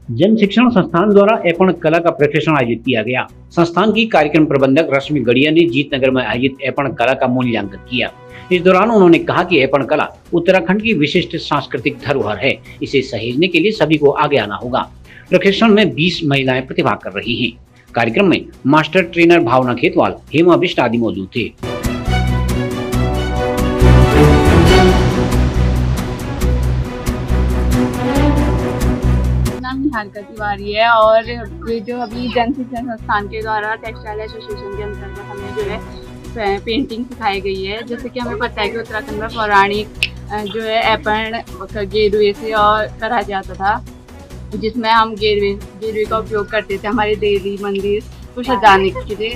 जन शिक्षण संस्थान द्वारा ऐपण कला का प्रशिक्षण आयोजित किया गया। संस्थान की कार्यक्रम प्रबंधक रश्मि गढ़िया ने जीतनगर में आयोजित ऐपण कला का मूल्यांकन किया। इस दौरान उन्होंने कहा कि ऐपण कला उत्तराखंड की विशिष्ट सांस्कृतिक धरोहर है, इसे सहेजने के लिए सभी को आगे आना होगा। प्रशिक्षण में 20 महिलाएं प्रतिभाग कर रही हैं। कार्यक्रम में मास्टर ट्रेनर भावना खेतवाल, हेमा बिष्ट आदि मौजूद थे। निहारिका तिवारी है और जो अभी जन शिक्षण संस्थान के द्वारा टेक्सटाइल एसोसिएशन के अंतर्गत हमें जो है पेंटिंग सिखाई गई है। जैसे कि हमें पता है कि उत्तराखंड में पौराणिक जो है ऐपण गेरुए से और करा जाता था, जिसमें हम गेरुए का उपयोग करते थे हमारे देवी मंदिर को सजाने के लिए।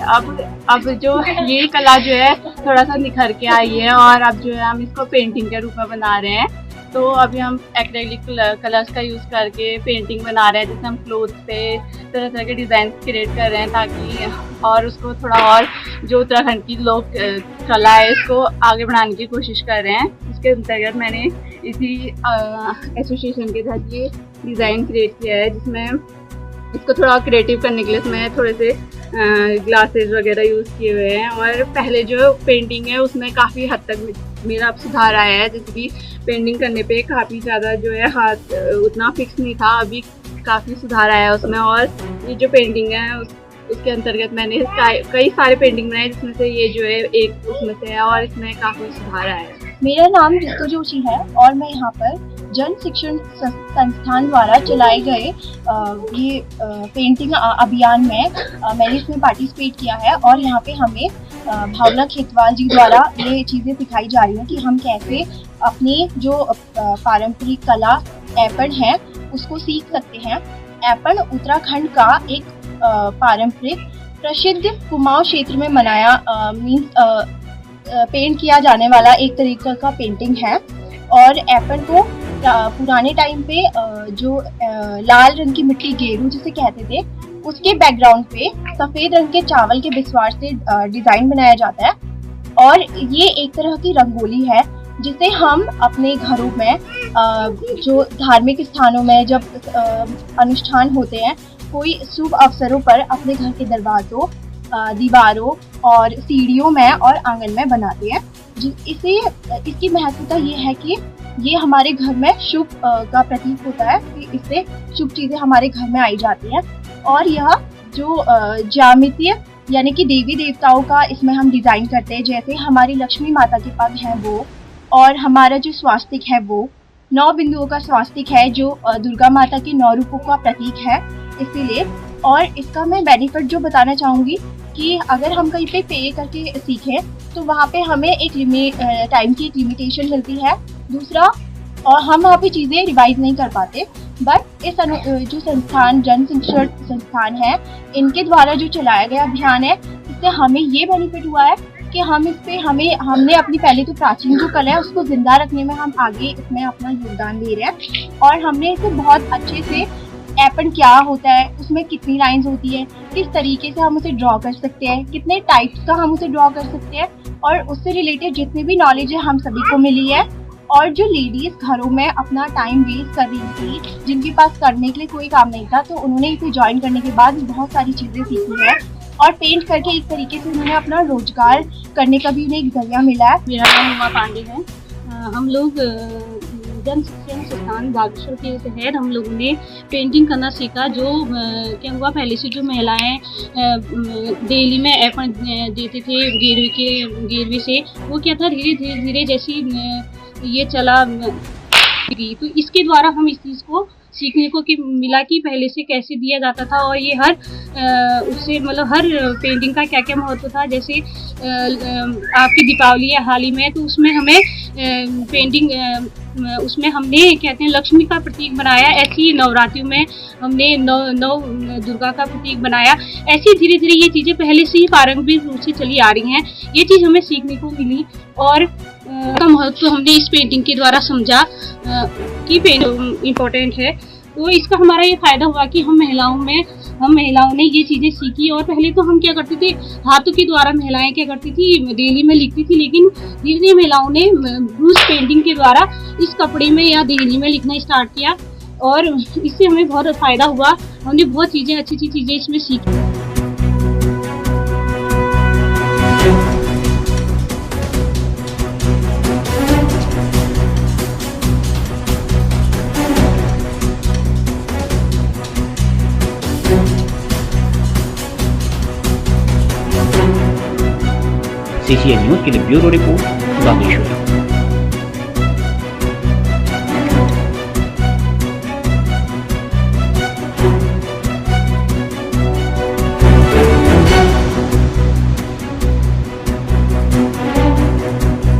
अब जो ये कला जो है थोड़ा सा निखर के आई है और अब जो है हम इसको पेंटिंग के रूप में बना रहे हैं। तो अभी हम एक्रेलिक कलर्स का यूज़ करके पेंटिंग बना रहे हैं, जिससे हम क्लोथ पे तरह तरह के डिज़ाइन क्रिएट कर रहे हैं ताकि और उसको थोड़ा और जो उत्तराखंड की लोक कला है इसको आगे बढ़ाने की कोशिश कर रहे हैं। इसके अंतर्गत मैंने इसी एसोसिएशन के तहत ये डिज़ाइन क्रिएट किया है, जिसमें इसको थोड़ा क्रिएटिव करने के लिए इसमें थोड़े से ग्लासेस वगैरह यूज़ किए हुए हैं। और पहले जो पेंटिंग है उसमें काफ़ी हद तक मेरा अब सुधार आया है। जैसे कि पेंटिंग करने पे काफ़ी ज़्यादा जो है हाथ उतना फिक्स नहीं था, अभी काफ़ी सुधार आया है उसमें। और ये जो पेंटिंग है उसके अंतर्गत मैंने कई सारे पेंटिंग बनाए, जिसमें से ये जो है एक उसमें से है और इसमें काफ़ी सुधार आया है। मेरा नाम ऋतु जोशी है और मैं यहाँ पर जन शिक्षण संस्थान द्वारा चलाए गए ये पेंटिंग अभियान में मैंने इसमें पार्टिसिपेट किया है। और यहाँ पे हमें भावना खेतवाल जी द्वारा ये चीज़ें सिखाई जा रही हैं कि हम कैसे अपनी जो पारंपरिक कला ऐपण है उसको सीख सकते हैं। ऐपण उत्तराखंड का एक पारंपरिक प्रसिद्ध कुमाऊं क्षेत्र में मनाया पेंट किया जाने वाला एक तरीके का पेंटिंग है। और ऐपण को पुराने टाइम पे जो लाल रंग की मिट्टी गेरू जिसे कहते थे, उसके बैकग्राउंड पे सफ़ेद रंग के चावल के बिस्वार से डिज़ाइन बनाया जाता है। और ये एक तरह की रंगोली है जिसे हम अपने घरों में जो धार्मिक स्थानों में जब अनुष्ठान होते हैं, कोई शुभ अवसरों पर अपने घर के दरवाज़ों, दीवारों और सीढ़ियों में और आंगन में बनाते हैं। इसकी महत्वता ये है कि ये हमारे घर में शुभ का प्रतीक होता है कि इससे शुभ चीज़ें हमारे घर में आई जाती हैं। और यह जो ज्यामितीय यानी कि देवी देवताओं का इसमें हम डिज़ाइन करते हैं, जैसे हमारी लक्ष्मी माता के पग हैं वो, और हमारा जो स्वास्तिक है वो 9 बिंदुओं का स्वास्तिक है जो दुर्गा माता के 9 रूपों का प्रतीक है इसीलिए। और इसका मैं बेनिफिट जो बताना चाहूँगी कि अगर हम कहीं पे पे करके सीखें तो वहाँ पे हमें एक टाइम की एक लिमिटेशन मिलती है। दूसरा, और हम वहाँ पे चीज़ें रिवाइज नहीं कर पाते। बट इस जो संस्थान जन शिक्षण संस्थान है, इनके द्वारा जो चलाया गया अभियान है, इससे हमें ये बेनिफिट हुआ है कि हम इस पे हमने अपनी पहले तो प्राचीन जो कला है उसको जिंदा रखने में हम आगे इसमें अपना योगदान दे रहे हैं। और हमने इसे बहुत अच्छे से ऐपण क्या होता है, उसमें कितनी लाइंस होती है, किस तरीके से हम उसे ड्रॉ कर सकते हैं, कितने टाइप्स का हम उसे ड्रॉ कर सकते हैं, और उससे रिलेटेड जितनी भी नॉलेज है हम सभी को मिली है। और जो लेडीज़ घरों में अपना टाइम वेस्ट कर रही थी, जिनके पास करने के लिए कोई काम नहीं था, तो उन्होंने इसे ज्वाइन करने के बाद बहुत सारी चीज़ें सीखी है और पेंट करके एक तरीके से उन्होंने अपना रोजगार करने का भी उन्हें एक जरिया मिला है। मेरा नाम उमा पांडे है। हम लोग जन शिक्षण संस्थान बागेश्वर के तहत हम लोगों ने पेंटिंग करना सीखा। जो क्या हुआ, पहले से जो महिलाएं डेली में ऐपण देते थे गेरवे से, वो क्या था धीरे धीरे जैसी ये चला गई, तो इसके द्वारा हम इस चीज़ को सीखने को कि मिला कि पहले से कैसे दिया जाता था। और ये हर उससे मतलब हर पेंटिंग का क्या क्या महत्व था। जैसे आपकी दीपावली है हाल ही में, तो उसमें हमें पेंटिंग उसमें हमने कहते हैं लक्ष्मी का प्रतीक बनाया। ऐसे ही नवरात्रियों में हमने नौ दुर्गा का प्रतीक बनाया। ऐसी धीरे धीरे ये चीज़ें पहले से ही पारंपरिक रूप से चली आ रही हैं। ये चीज़ हमें सीखने को मिली और का महत्व हमने इस पेंटिंग के द्वारा समझा कि पेंटिंग इम्पोर्टेंट है। तो इसका हमारा ये फायदा हुआ कि हम महिलाओं ने ये चीज़ें सीखी। और पहले तो हम क्या करते थे, हाथों के द्वारा महिलाएं क्या करती थी, दिल्ली में लिखती थी, लेकिन धीरे धीरे महिलाओं ने ब्रूस पेंटिंग के द्वारा इस कपड़े में या दिल्ली में लिखना स्टार्ट किया। और इससे हमें बहुत फ़ायदा हुआ। हमने बहुत चीज़ें अच्छी अच्छी चीज़ें इसमें सीखी। CCN न्यूज के लिए ब्यूरो रिपोर्ट बागेश्वर।